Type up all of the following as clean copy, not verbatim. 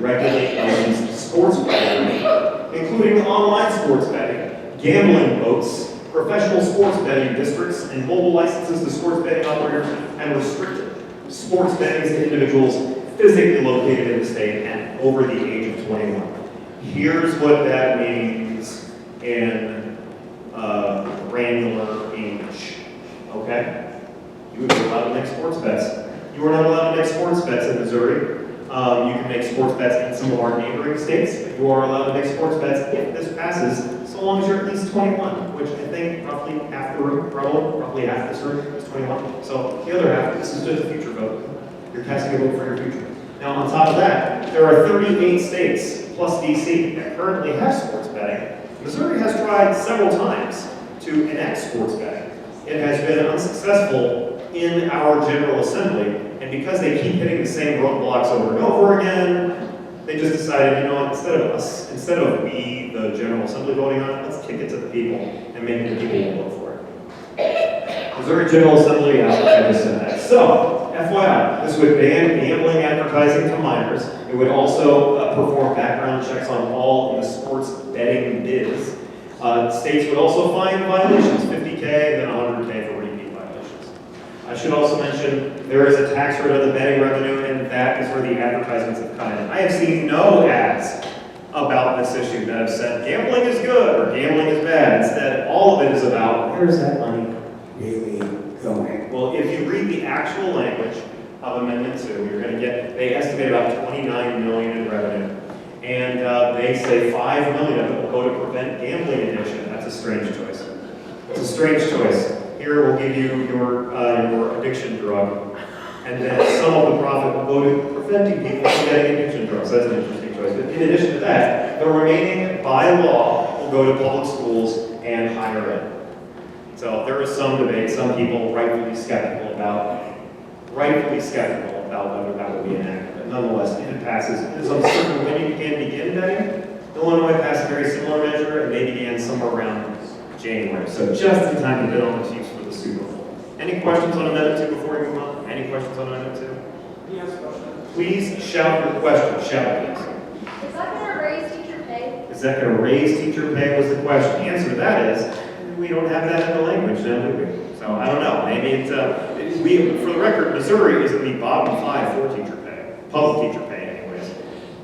regulate licensed sports betting, including online sports betting, gambling boats, professional sports betting districts, and mobile licenses to sports betting operators, and restricted sports betting to individuals physically located in the state and over the age of 21. Here's what that means in granular English, okay? You would be allowed to make sports bets. You are not allowed to make sports bets in Missouri. You can make sports bets in some of our neighboring states, but you are allowed to make sports bets if this passes, so long as you're at least 21, which I think roughly half the room, roughly half this room is 21. So the other half, this is just a future vote. You're casting a vote for your future. Now on top of that, there are 38 states, plus DC, that currently have sports betting. Missouri has tried several times to enact sports betting. It has been unsuccessful in our General Assembly, and because they keep hitting the same roadblocks over and over again, they just decided, you know what, instead of we, the General Assembly, voting on it, let's kick it to the people, and maybe the people will vote for it. Missouri General Assembly, I just said that. So, FYI, this would ban gambling advertising to minors. It would also perform background checks on all in the sports betting biz. States would also fine violations, $50K, then $100K for repeat violations. I should also mention there is a tax rate on the betting revenue, and that is where the advertisements have come in. I have seen no ads about this issue that have said gambling is good or gambling is bad. Instead, all of it is about where's that money really going? Well, if you read the actual language of Amendment 2, you're going to get, they estimate about $29 million in revenue. And they say $5 million of it will go to prevent gambling addiction. That's a strange choice. It's a strange choice. Here we'll give you your addiction drug, and then some of the profit will go to preventing people from getting addiction drugs. That's an interesting choice. But in addition to that, the remaining, by law, will go to public schools and higher ed. So there is some debate. Some people rightfully skeptical about whether that will be enacted. But nonetheless, if it passes, it is uncertain when you can begin betting. Illinois passed a very similar measure, and they began somewhere around January. So just in time to bid on the teams for the Super Bowl. Any questions on Amendment 2 before we move on? Any questions on Amendment 2? Yes, question. Please shout your question. Shout it, please. Is that going to raise teacher pay? Is that going to raise teacher pay was the question. The answer to that is, we don't have that in the language now, do we? So I don't know. Maybe it's, for the record, Missouri is in the bottom 5 for teacher pay, public teacher pay anyways.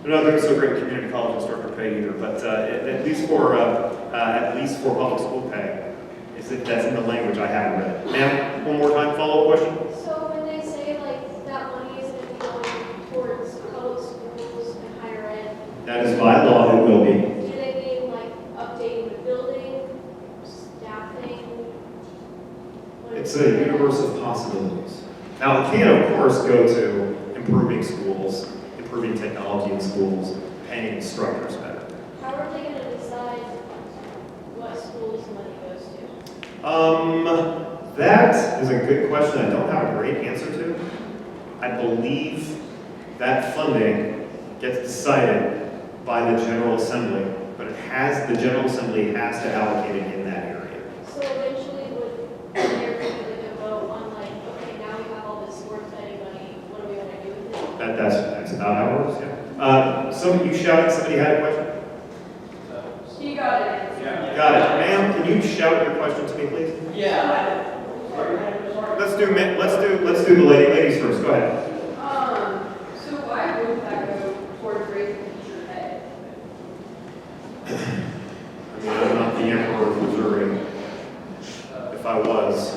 I don't think it's so great community college instructor pay either, but at least for public school pay, that's in the language. I haven't read it. Ma'am, one more time, follow-up question? So when they say like that money is going to be going towards public schools and higher ed, That is by law, it will be. do they mean like updating the building, staffing? It's a universe of possibilities. Now, it can, of course, go to improving schools, improving technology in schools, paying instructors better. How are they going to decide what schools money goes to? That is a good question I don't have a great answer to. I believe that funding gets decided by the General Assembly, but the General Assembly has to allocate it in that area. So eventually would there be like a vote on like, okay, now we have all this sports betting money, what do we want to do with it? That's about how it works, yeah. You shouted, somebody had a question? You got it. Yeah. Got it. Ma'am, can you shout your question to me, please? Yeah. Let's do the ladies first. Go ahead. So why would that go towards raising teacher pay? I mean, I'm not the emperor of Missouri. If I was,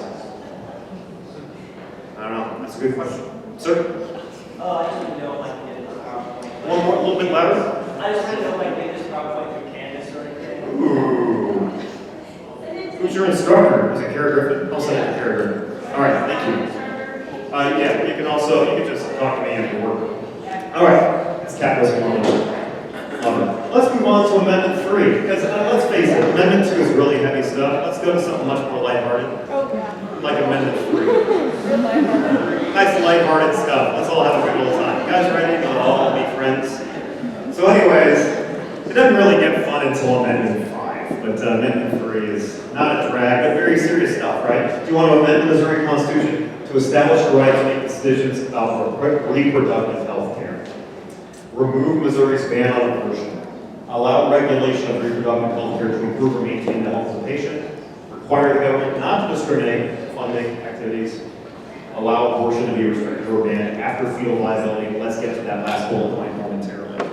I don't know. That's a good question. Sir? I just want to know if I can get a PowerPoint. One more, a little bit louder. I just want to know if I can get this PowerPoint through Canvas or anything. Ooh. Who's your instructor? Is it Kara Griffin? I'll send it to Kara Griffin. All right, thank you. Yeah, you can just talk to me after work. All right, it's capitalism. Love it. Let's move on to Amendment 3, because let's face it, Amendment 2 is really heavy stuff. Let's go to something much more lighthearted, like Amendment 3. Nice lighthearted stuff. Let's all have a good old time. You guys ready? We'll all be friends. So anyways, it doesn't really get fun until Amendment 5, but Amendment 3 is not a drag, but very serious stuff, right? Do you want to amend the Missouri Constitution to establish the right to make decisions about reproductive health care? remove Missouri's ban on abortion, allow regulation of reproductive health care to improve or maintain the health of the patient, require the government not to discriminate in funding activities, allow abortion to be restricted or banned after fetal viability. Let's get to that last bullet point momentarily.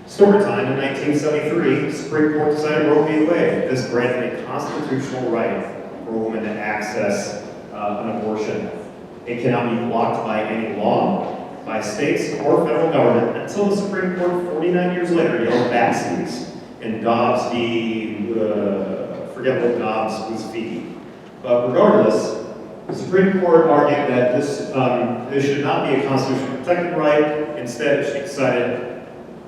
Story time. In 1973, the Supreme Court decided Roe v. Wade. This granted a constitutional right for a woman to access an abortion. It cannot be blocked by any law, by states or federal government until the Supreme Court 49 years later yelled backseas and Dobbs v. forget what Dobbs was v. But regardless, the Supreme Court argued that this should not be a constitutionally protected right. Instead, it should be decided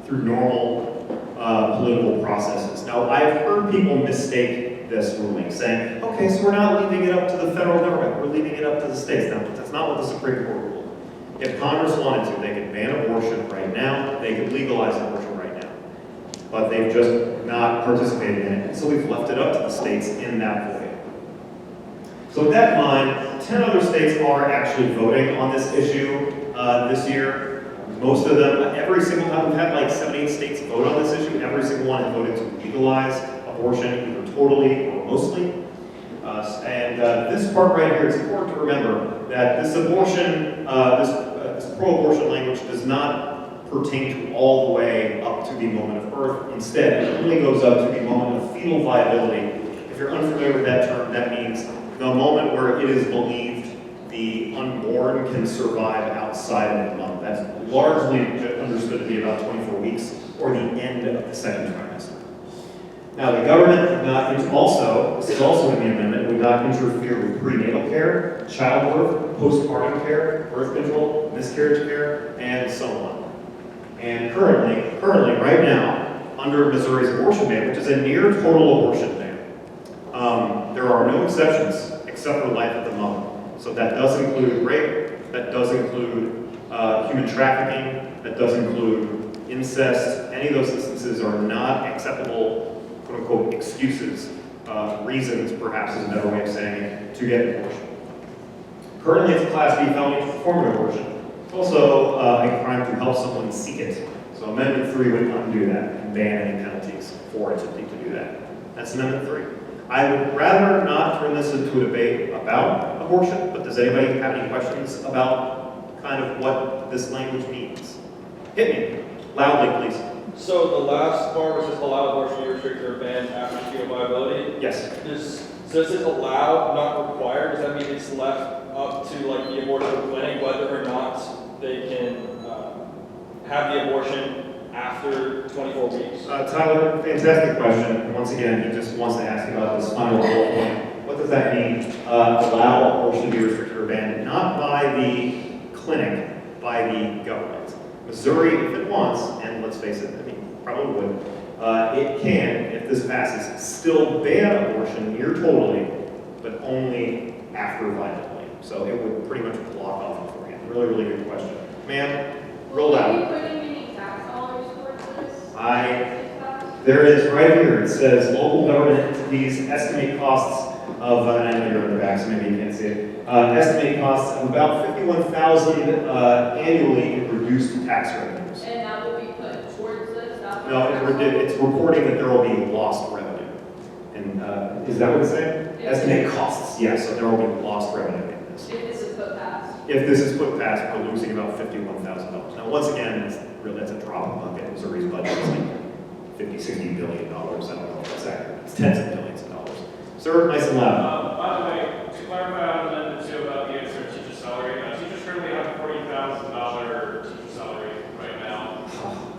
through normal political processes. Now, I've heard people mistake this ruling, saying, okay, so we're not leaving it up to the federal government, we're leaving it up to the states. Now, that's not what the Supreme Court ruled. If Congress wanted to, they could ban abortion right now, they could legalize abortion right now. But they've just not participated in it, so we've left it up to the states in that way. So with that in mind, 10 other states are actually voting on this issue this year. Most of them, every single time, we've had like 7, 8 states vote on this issue. Every single one has voted to legalize abortion, either totally or mostly. This part right here, it's important to remember that this abortion, this pro-abortion language does not pertain to all the way up to the moment of birth. Instead, it only goes up to the moment of fetal viability. If you're unfamiliar with that term, that means the moment where it is believed the unborn can survive outside of the mother. That's largely understood to be about 24 weeks, or the end of the second trimester. Now, the government would not this is also in the amendment, would not interfere with prenatal care, childbirth, postpartum care, birth control, miscarriage care, and so on. And currently, right now, under Missouri's abortion ban, which is a near total abortion ban, there are no exceptions except for life of the mother. So that does include rape, that does include human trafficking, that does include incest. Any of those instances are not acceptable, quote unquote, excuses, reasons perhaps is a better way of saying it, to get an abortion. Currently it's a Class B felony to perform an abortion. It's also a crime to help someone seek it. So Amendment 3 would undo that and ban any penalties for attempting to do that. That's Amendment 3. I would rather not turn this into a debate about abortion, but does anybody have any questions about kind of what this language means? Hit me, loudly please. So the last part was just allow abortion to be restricted or banned after fetal viability. Yes. So this is allowed, not required. Does that mean it's left up to like the abortion clinic whether or not they can have the abortion after 24 weeks? Tyler, fantastic question. Once again, he just wants to ask about this final bullet point. What does that mean? Allow abortion to be restricted or banned, not by the clinic, by the government. Missouri, if it wants, and let's face it, I mean, probably would, it can, if this passes, still ban abortion near totally, but only after viability. So it would pretty much block off beforehand. Really, really good question. Ma'am, roll out. Will you put any tax dollars towards this? There is right here, it says local government entities estimate costs of, and I know you're on the back, so maybe you can't see it, estimate costs of about $51,000 annually in reduced tax revenues. And that will be put towards this? No, it's reporting that there will be lost revenue. And is that what it's saying? Estimate costs, yes, so there will be lost revenue in this. If this is put past? If this is put past, we're losing about $51,000. Now, once again, that's a drop in the bucket. Missouri's budget is like $50, $60 billion. I don't know if that's accurate. It's tens of billions of dollars. Sir, nice and loud. By the way, to clarify on Amendment 2 about the answer to teacher salary, teachers currently have a $40,000 teacher salary right now.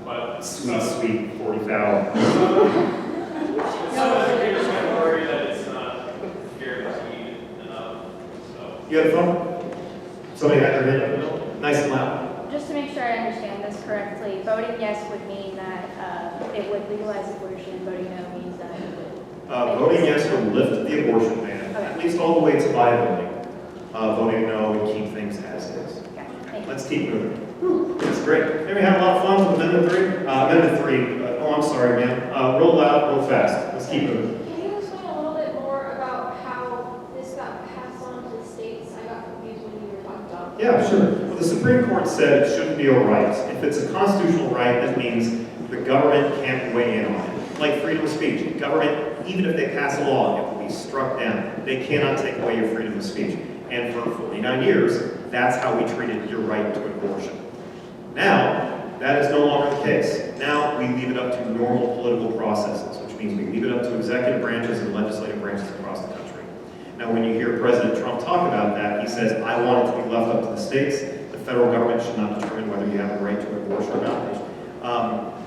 But Sweet 40,000. some educators might worry that it's not guaranteed enough. So. You had fun? Somebody had their hand up in the middle? Nice and loud. Just to make sure I understand this correctly, voting yes would mean that it would legalize abortion, voting no means that it would. Voting yes would lift the abortion ban, at least all the way to viability. Voting no would keep things as is. Gotcha. Thank you. Let's keep moving. That's great. Maybe we had a lot of fun with Amendment 3. Amendment 3. Oh, I'm sorry, ma'am. Real loud, real fast. Let's keep moving. Can you explain a little bit more about how this got passed on to the states? I got confused when you were talking about. Yeah, sure. Well, the Supreme Court said it shouldn't be a right. If it's a constitutional right, that means the government can't weigh in on it. Like freedom of speech. Government, even if they pass a law, it will be struck down. They cannot take away your freedom of speech. And for 49 years, that's how we treated your right to abortion. Now, that is no longer the case. Now, we leave it up to normal political processes, which means we leave it up to executive branches and legislative branches across the country. Now, when you hear President Trump talk about that, he says, I want it to be left up to the states. The federal government should not determine whether you have a right to abortion or not.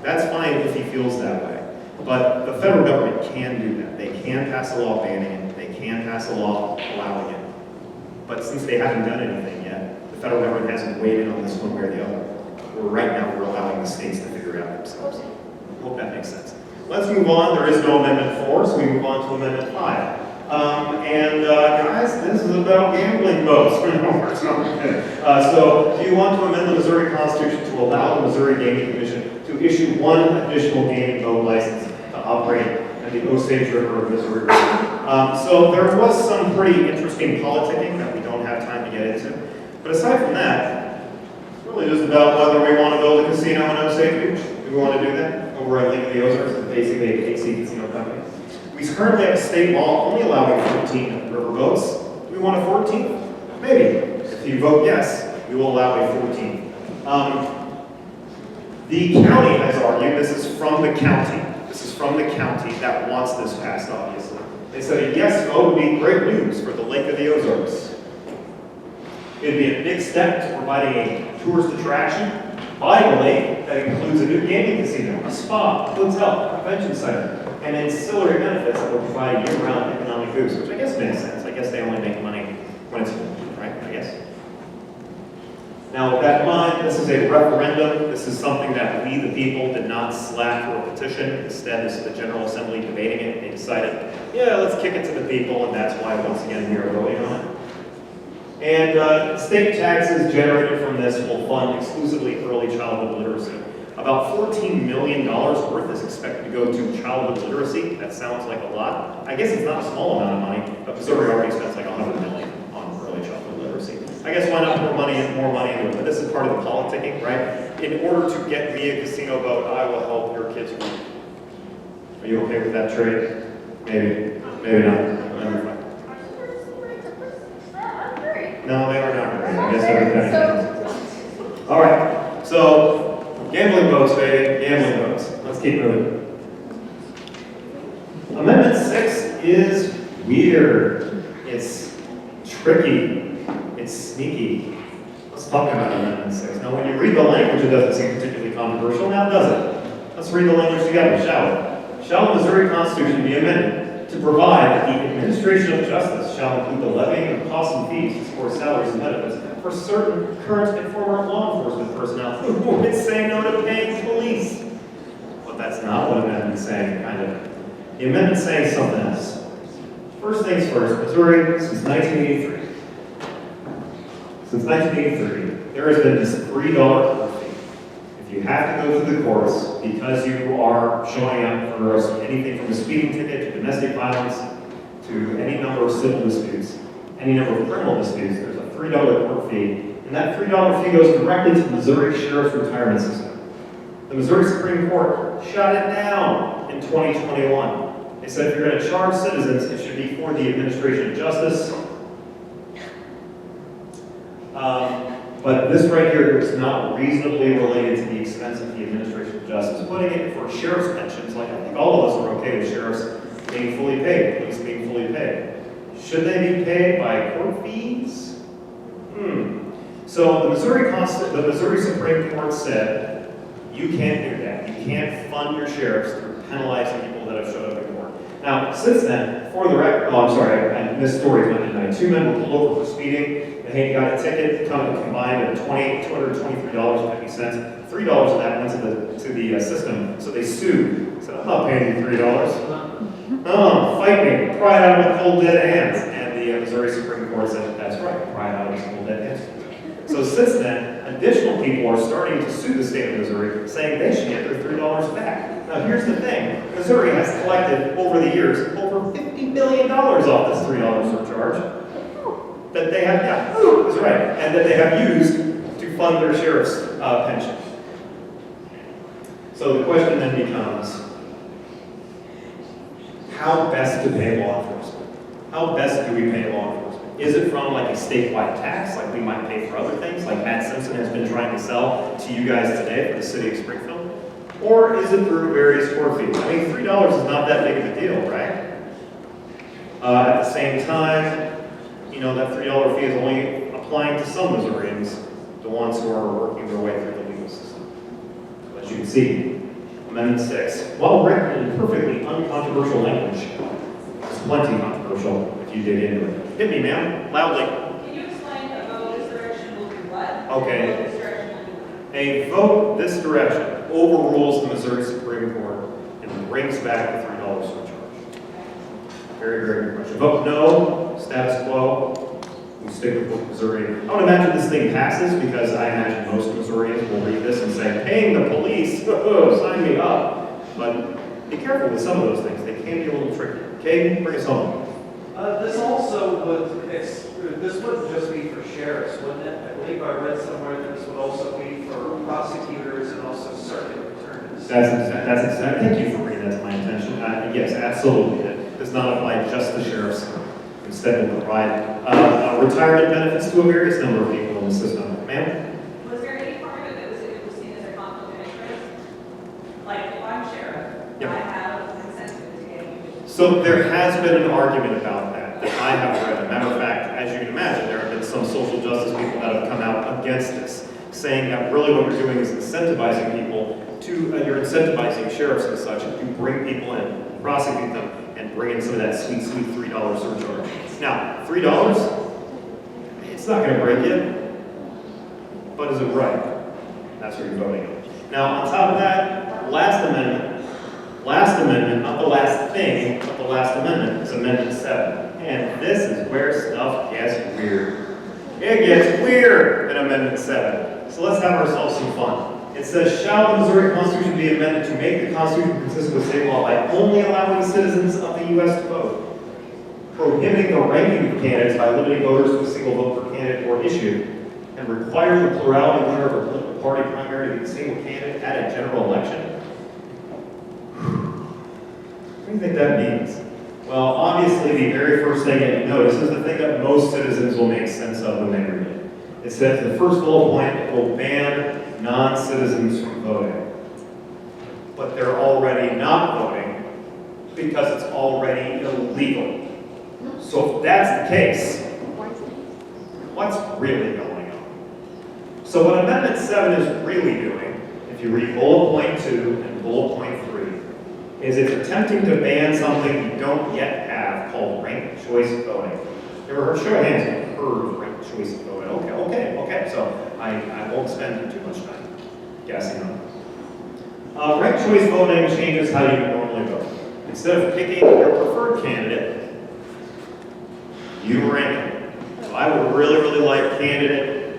That's fine if he feels that way. But the federal government can do that. They can pass a law banning it. They can pass a law allowing it. But since they haven't done anything yet, the federal government hasn't weighed in on this one way or the other. Right now, we're allowing the states to figure it out themselves. Hope that makes sense. Let's move on. There is no Amendment 4, so we move on to Amendment 5. Guys, this is about gambling votes. So, do you want to amend the Missouri Constitution to allow the Missouri Gaming Commission to issue one additional gaming vote license to operate at the Osage River of Missouri River? So there was some pretty interesting politicking that we don't have time to get into. But aside from that, it's really just about whether we want to build a casino in Osage Beach. Do we want to do that? Over at Lake of the Ozarks, it's basically a KC casino company. We currently have a state law only allowing 14 river boats. Do we want a 14th? Maybe. If you vote yes, we will allow a 14th. The county has argued, this is from the county. This is from the county that wants this passed, obviously. They said a yes vote would be great news for the Lake of the Ozarks. It'd be a big step to providing a tourist attraction by the lake that includes a new gaming casino, a spa, hotel, convention center, and ancillary benefits that will provide a year-round economic boost, which I guess makes sense. I guess they only make money when it's full, right? I guess. Now, with that in mind, this is a referendum. This is something that we, the people, did not slap for a petition. Instead, this is the General Assembly debating it. They decided, yeah, let's kick it to the people, and that's why, once again, we are voting on it. And state taxes generated from this will fund exclusively early childhood literacy. About $14 million worth is expected to go to childhood literacy. That sounds like a lot. I guess it's not a small amount of money, but Missouri already spends like $100 million on early childhood literacy. I guess why not put more money into it? But this is part of the politicking, right? In order to get me a casino vote, I will help your kids win. Are you okay with that trade? Maybe. Maybe not. No, they are not great. I guess everything. All right. So, gambling votes, baby. Gambling votes. Let's keep moving. Amendment 6 is weird. It's tricky. It's sneaky. Let's talk about Amendment 6. Now, when you read the language, it doesn't seem particularly controversial. Now, does it? Let's read the language together, shall we? Shall the Missouri Constitution be amended to provide that the administration of justice shall include the levying of costs and fees to support salaries and benefits for certain current and former law enforcement personnel who would say no to paying police. But that's not what amendment's saying, kind of. The amendment's saying something else. First things first, Missouri, since 1983. Since 1983, there has been this $3 court fee. If you have to go through the courts because you are showing up for anything from a speeding ticket to domestic violence to any number of civil disputes, any number of criminal disputes, there's a $3 court fee, and that $3 fee goes directly to the Missouri Sheriff's Retirement System. The Missouri Supreme Court shut it down in 2021. They said if you're going to charge citizens, it should be for the administration of justice. But this right here is not reasonably related to the expense of the administration of justice. Putting it for sheriff's pensions, like I think all of us are okay with sheriffs being fully paid, police being fully paid. Should they be paid by court fees? So the Missouri Supreme Court said, you can't do that. You can't fund your sheriffs through penalizing people that have showed up in court. Now, since then, for the record, I missed stories Monday night. 2 men were pulled over for speeding. They got a ticket, combined at $223.50. $3 of that went to the system, so they sued. They said, I'm not paying you $3. No, fight me. Pry it out with cold dead hands. And the Missouri Supreme Court said, that's right, pry it out with cold dead hands. So since then, additional people are starting to sue the state of Missouri, saying they should get their $3 back. Now here's the thing. Missouri has collected, over the years, over $50 billion off this $3 surcharge that they have, that's right, and that they have used to fund their sheriff's pension. So the question then becomes, how best to pay law enforcement? How best do we pay law enforcement? Is it from like a statewide tax, like we might pay for other things, like Matt Simpson has been trying to sell to you guys today for the city of Springfield? Or is it through various court fees? I mean, $3 is not that big of a deal, right? At the same time, you know, that $3 fee is only applying to some Missourians, the ones who are working their way through the legal system. So as you can see, Amendment 6, while written in perfectly uncontroversial language, it's plenty controversial if you dig into it. Hit me, ma'am, loudly. Can you explain a vote this direction will do what? Okay. A vote this direction will do what? A vote this direction overrules the Missouri Supreme Court and brings back the $3 surcharge. Very, very good question. Vote no, status quo. We stick with Missouri. I would imagine this thing passes because I imagine most Missourians will read this and say, paying the police, sign me up. But be careful with some of those things. They can be a little tricky. Okay, bring us home. This also would, this wouldn't just be for sheriffs, wouldn't it? I believe I read somewhere that this would also be for prosecutors and also circuit attorneys. That's exactly. Thank you for bringing that to my attention. Yes, absolutely. It does not apply just to sheriffs. Instead, it will provide retirement benefits to a various number of people in the system. Ma'am? Was there any part of it that was seen as a conflict of interest? Like, if I'm sheriff, Yep. I have an incentive to get you. So there has been an argument about that I have read. As a matter of fact, as you can imagine, there have been some social justice people that have come out against this, saying that really what we're doing is incentivizing people to, you're incentivizing sheriffs and such to bring people in, prosecute them, and bring in some of that sweet, sweet $3 surcharge. Now, $3, it's not going to break you, but is it right? That's what you're voting on. Now, on top of that, last amendment, not the last thing, but the last amendment is Amendment 7. And this is where stuff gets weird. It gets weird in Amendment 7. So let's have ourselves some fun. It says, shall the Missouri Constitution be amended to make the Constitution consistent with state law by only allowing citizens of the U.S. to vote, prohibiting the ranking of candidates by limiting voters to a single vote per candidate or issue, and require the plurality winner of a political party primary to be a single candidate at a general election? What do you think that means? Well, obviously, the very first thing that you notice is the thing that most citizens will make sense of when they read it. It says the first bullet point, it will ban non-citizens from voting. But they're already not voting because it's already illegal. So if that's the case, what's really going on? So what Amendment 7 is really doing, if you read bullet point 2 and bullet point 3, is it's attempting to ban something you don't yet have called ranked choice voting. You ever heard, show of hands, you've heard of ranked choice voting. Okay. So I won't spend too much time guessing on it. Ranked choice voting changes how you normally vote. Instead of picking your preferred candidate, you rank them. So I would really like candidate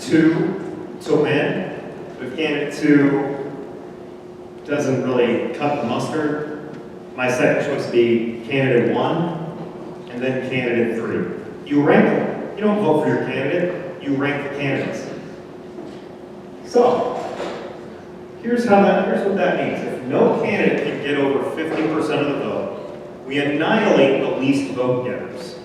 2 to win. If candidate 2 doesn't really cut the mustard, my second choice would be candidate 1 and then candidate 3. You rank them. You don't vote for your candidate, you rank the candidates. So, here's what that means. If no candidate can get over 50% of the vote, we annihilate the least vote getters.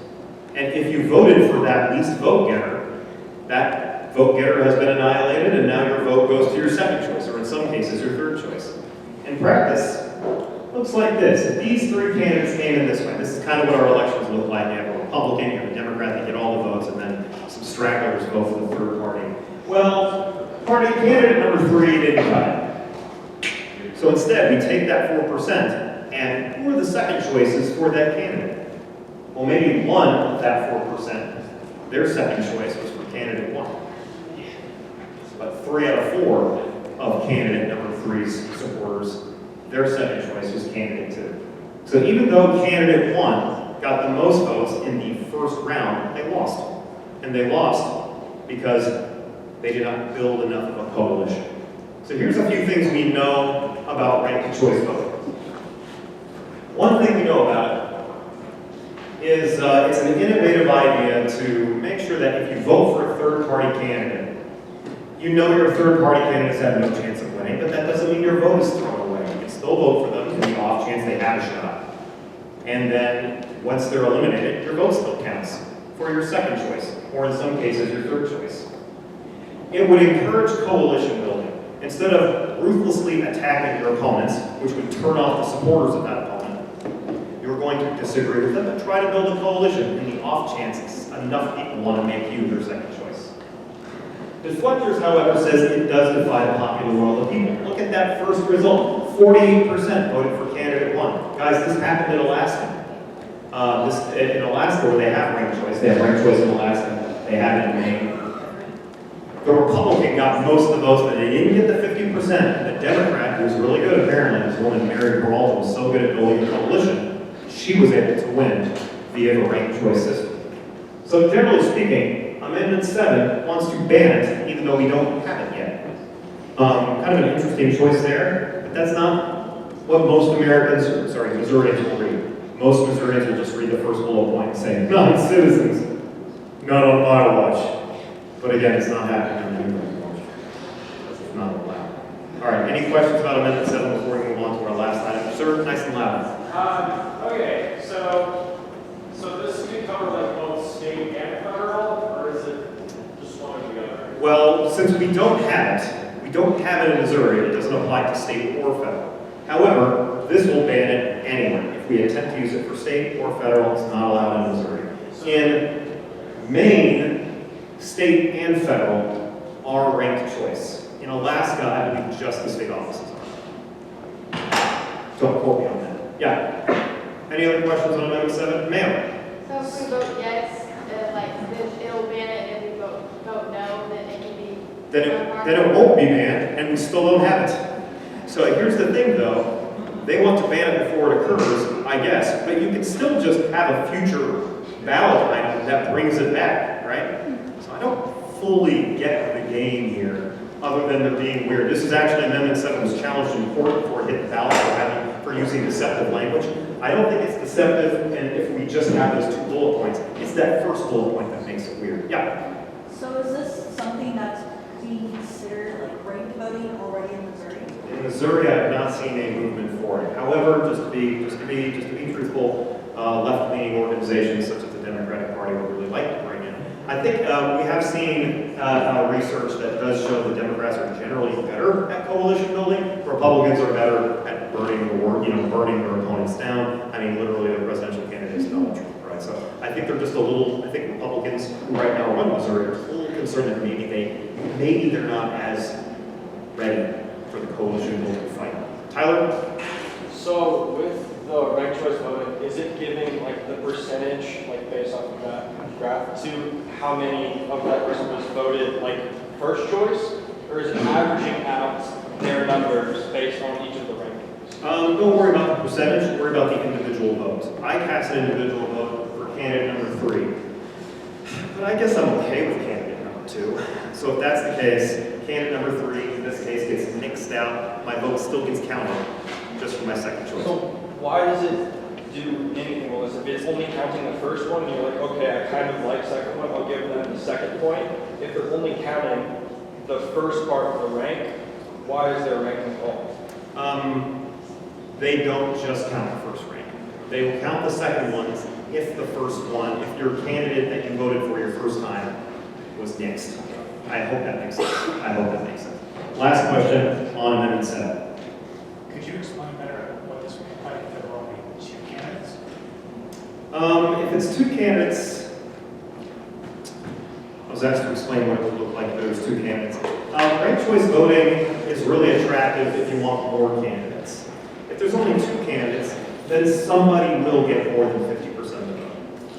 And if you voted for that least vote getter, that vote getter has been annihilated, and now your vote goes to your second choice, or in some cases, your third choice. In practice, it looks like this. If these 3 candidates came in this way, this is kind of what our elections look like. You have a Republican, you have a Democrat that get all the votes, and then some stragglers vote for the third party. Well, party candidate number 3 didn't cut it. So instead, we take that 4%, and who are the second choices for that candidate? Well, maybe one of that 4%, their second choice was for candidate 1. But 3 out of 4 of candidate number 3's supporters, their second choice was candidate 2. So even though candidate 1 got the most votes in the first round, they lost. And they lost because they did not build enough of a coalition. So here's a few things we know about ranked choice voting. One thing we know about it is it's an innovative idea to make sure that if you vote for a third-party candidate, you know your third-party candidates have no chance of winning, but that doesn't mean mean your vote is thrown away. You can still vote for them in the off chance they have a shot. And then, once they're eliminated, your vote still counts for your second choice, or in some cases, your third choice. It would encourage coalition building. Instead of ruthlessly attacking your opponents, which would turn off the supporters of that opponent, you're going to disagree with them and try to build a coalition in the off chances enough people want to make you their second choice. Deflectors, however, says it does defy the popular will of the people. Look at that first result. 48% voted for candidate 1. Guys, this happened in Alaska. In Alaska, where they have ranked choice, they have ranked choice in Alaska, they have it in Maine. The Republican got most of the votes, but they didn't get the 50%. The Democrat, who was really good apparently, this woman, Mary Baralter, was so good at building a coalition, she was able to win via the ranked choice system. So generally speaking, Amendment 7 wants to ban it, even though we don't have it yet. Kind of an interesting choice there, but that's not what most Missourians will read. Most Missourians will just read the first bullet point and say, non-citizens, not on my watch. But again, it's not happening on anybody's watch. It's not allowed. All right, any questions about Amendment 7 before we move on to our last item? Sir, nice and loud. Okay, so this can cover like both state and federal, or is it just one or the other? Well, since we don't have it in Missouri, it doesn't apply to state or federal. However, this will ban it anywhere. If we attempt to use it for state or federal, it's not allowed in Missouri. In Maine, state and federal are ranked choice. In Alaska, I believe just the state offices are. Don't quote me on that. Yeah. Any other questions on Amendment 7? Ma'am? So if we vote yes, like, then it'll ban it, and we vote no, then it can be. Then it won't be banned, and we still don't have it. So here's the thing, though. They want to ban it before it occurs, I guess, but you can still just have a future ballot item that brings it back, right? So I don't fully get the game here, other than there being weird. This is actually Amendment 7 was challenged in court before it hit the ballot for using deceptive language. I don't think it's deceptive, and if we just have those 2 bullet points, it's that first bullet point that makes it weird. Yeah. So is this something that's being considered like ranked voting already in Missouri? In Missouri, I have not seen a movement for it. However, just to be truthful, left-leaning organizations such as the Democratic Party would really like to bring in. I think we have seen research that does show that Democrats are generally better at coalition building. Republicans are better at burning their opponents down. I mean, literally, the presidential candidate is Donald Trump, right? So I think they're just a little. I think Republicans who right now run Missouri are a little concerned that maybe they're not as ready for the coalition building fight. Tyler? So with the ranked choice voting, is it giving like the percentage, like based off of that graph, to how many of that person was voted like first choice, or is it averaging out their numbers based on each of the rankings? Don't worry about the percentage, worry about the individual vote. I cast an individual vote for candidate number 3. But I guess I'm okay with candidate number 2. So if that's the case, candidate number 3, in this case, gets nixed out. My vote still gets counted, just for my second choice. So why does it do anything with this? If it's only counting the first one, and you're like, okay, I kind of like second one, I'll give them the second point. If they're only counting the first part of the rank, why is there a ranking called? They don't just count the first rank. They will count the second ones if the first one, if your candidate that you voted for your first time was nixed. I hope that makes sense. Last question on Amendment 7. Could you explain better what this means by if there are only 2 candidates? If it's 2 candidates, I was asked to explain what it would look like if there was 2 candidates. Ranked choice voting is really attractive if you want more candidates. If there's only 2 candidates, then somebody will get more than 50% of the vote,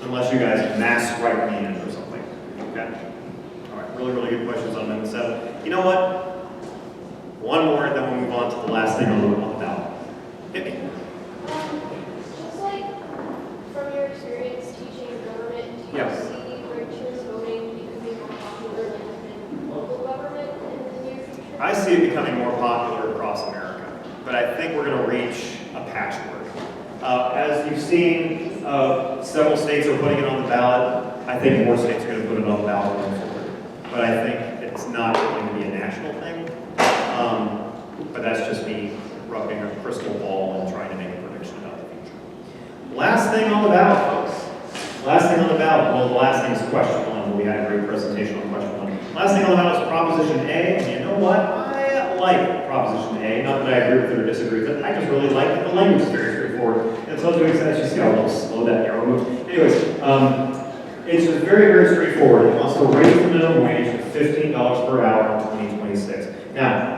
unless you guys mass write me in or something. Okay? All right, really good questions on Amendment 7. You know what? One more, and then we'll move on to the last thing on the ballot. Hit me. Just like from your experience teaching government, do you Yeah. see ranked choice voting becoming more popular like within local government in the near future? I see it becoming more popular across America, but I think we're going to reach a patchwork. As you've seen, several states are putting it on the ballot. I think more states are going to put it on the ballot going forward. But I think it's not going to be a national thing. But but that's just me rubbing a crystal ball and trying to make a prediction about the future. Last thing on the ballot, folks. Last thing on the ballot, well, the last thing is question one. We had a great presentation on question one. Last thing on the ballot is Proposition A, and you know what? I like Proposition A. Not that I agree with it or disagree with it. I just really like that the language is very straightforward. And it tells you exactly, you see how little slow that arrow moves. Anyways, it's just very, very straightforward. It wants to raise the minimum wage to $15 per hour in 2026. Now,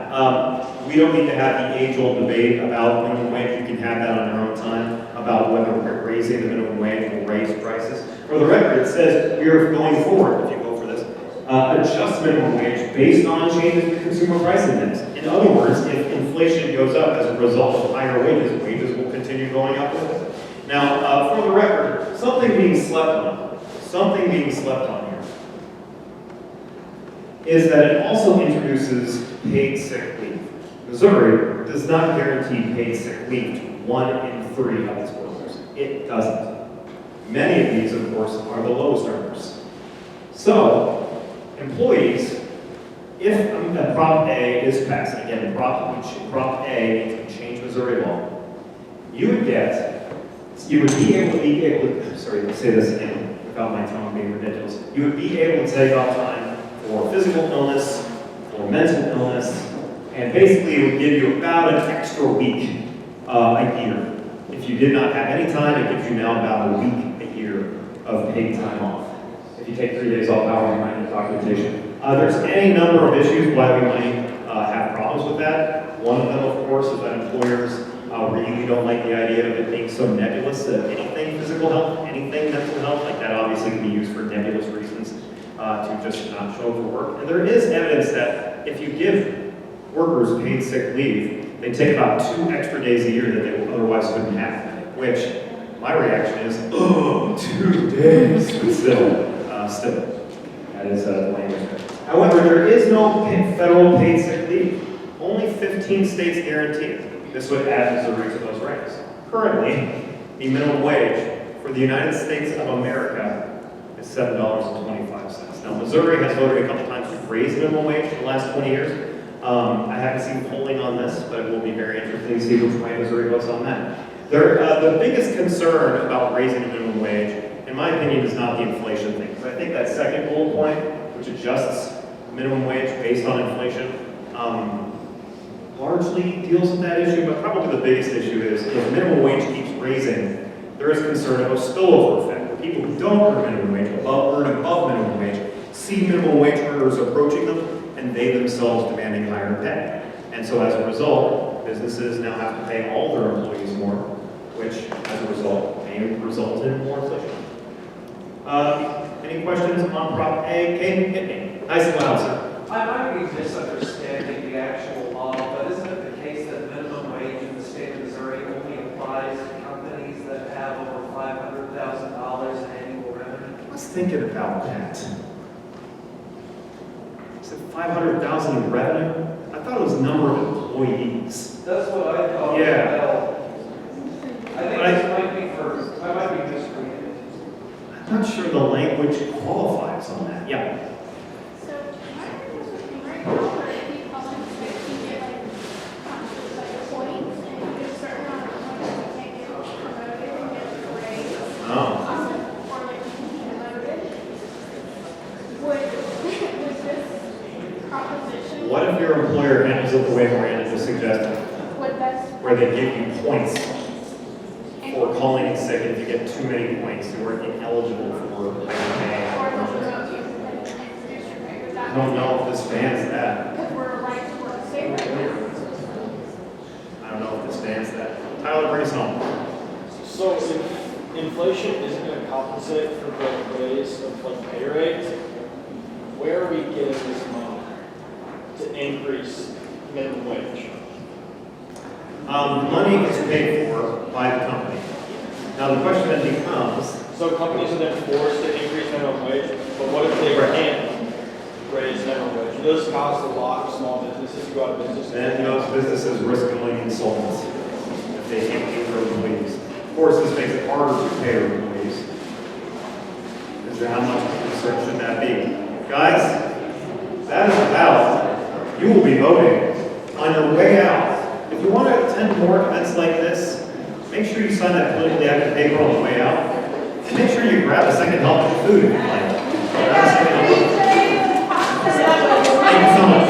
we don't need to have the age-old debate about minimum wage. You can have that on your own time about whether raising the minimum wage will raise prices. For the record, it says we are going forward, if you go for this, adjust minimum wage based on changes in the consumer price index. In other words, if inflation goes up as a result of higher wages, wages will continue going up with it. Now, for the record, something being slept on here is that it also introduces paid sick leave. Missouri does not guarantee paid sick leave to 1 in 3 of its workers. It doesn't. Many of these, of course, are the lowest earners. So, employees, if Prop A is passed, and again, Prop A means to change Missouri law, you would be able to, sorry, to say this again without my tongue being ridiculous, you would be able to take off time for physical illness, for mental illness, and basically it would give you about an extra week a year. If you did not have any time, it gives you now about a week a year of paid time off. If you take 3 days off, however you might need documentation. There's any number of issues why we might have problems with that. One of them, of course, is that employers really don't like the idea of it being so nebulous that anything physical health, anything mental health, like that obviously can be used for nebulous reasons to just not show up for work. And there is evidence that if you give workers paid sick leave, they take about 2 extra days a year that they otherwise wouldn't have, which my reaction is, oh, 2 days, but still, that is the language. However, there is no federal paid sick leave. Only 15 states guarantee it. This would add Missouri to those ranks. Currently, the minimum wage for the United States of America is $7.25. Now, Missouri has voted a couple times to raise the minimum wage in the last 20 years. I haven't seen polling on this, but it will be very interesting to see which way Missouri goes on that. The biggest concern about raising the minimum wage, in my opinion, is not the inflation thing. Because I think that second bullet point, which adjusts minimum wage based on inflation, largely deals with that issue, but probably the biggest issue is if minimum wage keeps raising, there is concern of a spillover effect, where people who don't earn minimum wage, earn above minimum wage, see minimum wage earners approaching them, and they themselves demanding higher pay. And so as a result, businesses now have to pay all their employees more, which as a result may result in more inflation. Any questions on Prop A? Kate, hit me. Nice and loud, sir. I might be misunderstanding the actual law, but isn't it the case that minimum wage in the state of Missouri only applies to companies that have over $500,000 in annual revenue? I was thinking about that. Is it 500,000 in revenue? I thought it was the number of employees. That's what I thought. Yeah. Well, I think this might be for, I might be misreading it. I'm not sure the language qualifies on that. Yeah. So, right now, if you call in sick, you get like points, and you get a certain amount of points, you can't get promoted and get a raise. Oh. Or like you can be demoted. Would this proposition? What if your employer handles it the way Miranda just suggested, Would this? where they give you points for calling in sick, and if you get too many points, you're ineligible for higher pay? Or they'll promote you and reduce your pay? Would that? I don't know if this bans that. Because we're a right to work state right now. I don't know if this bans that. Tyler, bring us home. So if inflation isn't going to compensate for the raise of like pay rates, where are we getting this money to increase minimum wage? Money is paid for by the company. Now the question then becomes, So companies are then forced to increase minimum wage, but what if they can't raise minimum wage? This causes a lot of small businesses to go out of business. then those businesses risk going insolvency if they can't pay their employees. Of course, this makes it harder to pay their employees. How much concern should that be? Guys, that is about, you will be voting on your way out attend more events like this, make sure you sign that politically active paper on the way out. And make sure you grab a second help of food if you like. Grab a second help. Thank you so much.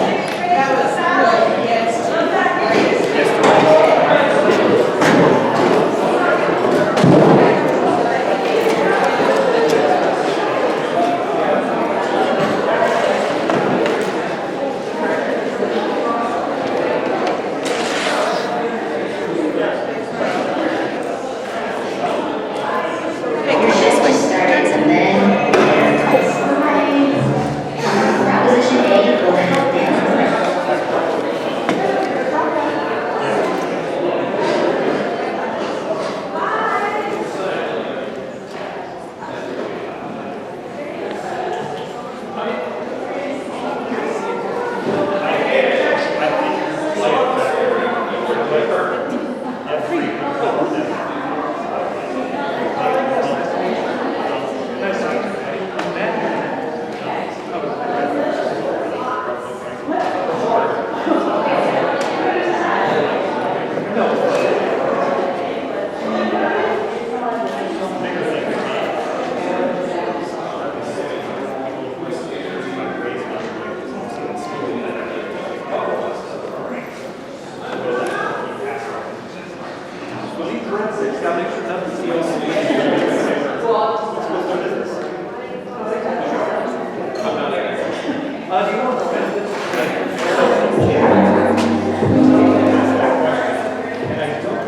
Your shift starts and then proposition A will have dance.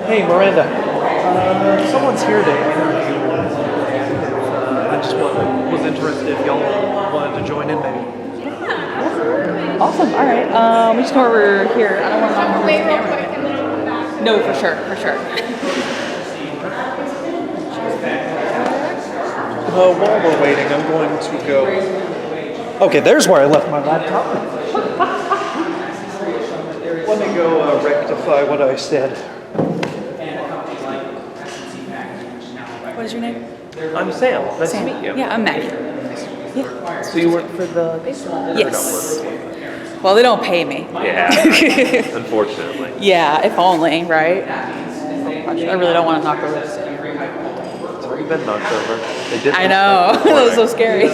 Hey, Miranda. Someone's here to interview. I just was interested if y'all wanted to join in, maybe. Awesome. All right. We just come over here. I don't want to knock over Wait the real camera. quick and then I'll come back. No, for sure, for sure. While we're waiting, I'm going to go. Okay, there's where I left my laptop. Let me go rectify what I said. What is your name? I'm Sam. Nice Sam. to meet you. Yeah, I'm Maggie. Yeah. So you work for the baseball? Yes. Well, they don't pay me. Yeah, unfortunately. Yeah, if only, right? I really don't want to knock over this. It's already been knocked over. They did. I know. That was so scary.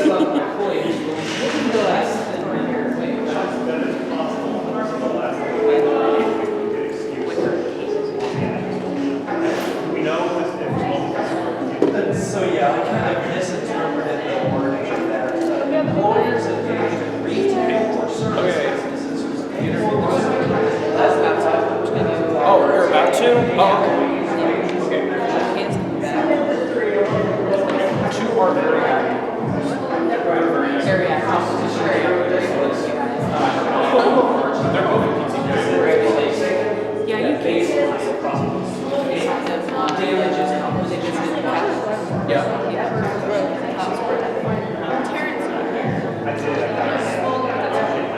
So yeah, I kind of misinterpreted the wording of that. Employers engaged in retail or service businesses whose community. Oh, you're about to? Oh, okay. Two are very